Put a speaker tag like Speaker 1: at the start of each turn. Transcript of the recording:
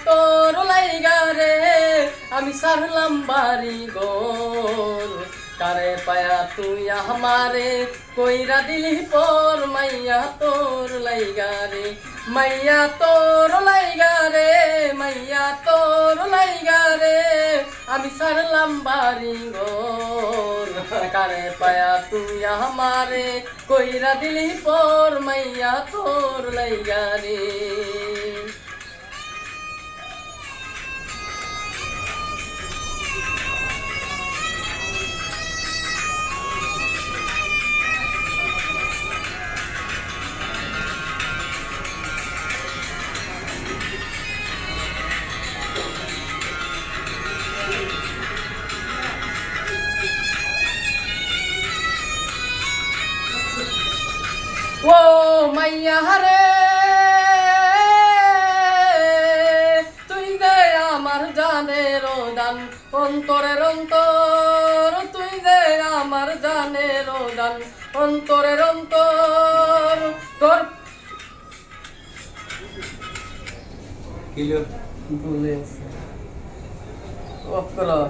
Speaker 1: তোর লাইগা রে আমি সারলাম বাড়ি ঘর কারে পায়া তুই আমারে কইরা দিলি পর মাইয়া তোর লাইগা রে মাইয়া তোর লাইগা রে মাইয়া তোর লাইগা রে আমি সারলাম বাড়ি ঘর কারে পায়া তুই আমারে কইরা দিলি পর মাইয়া তোর লাইগা রে ও মাইয়া রে তুই দে আমার জানের দান অন্তরের অন্তর তুই দে আমার জানের দান অন্তরের অন্তর তোর কি বলে অফ করো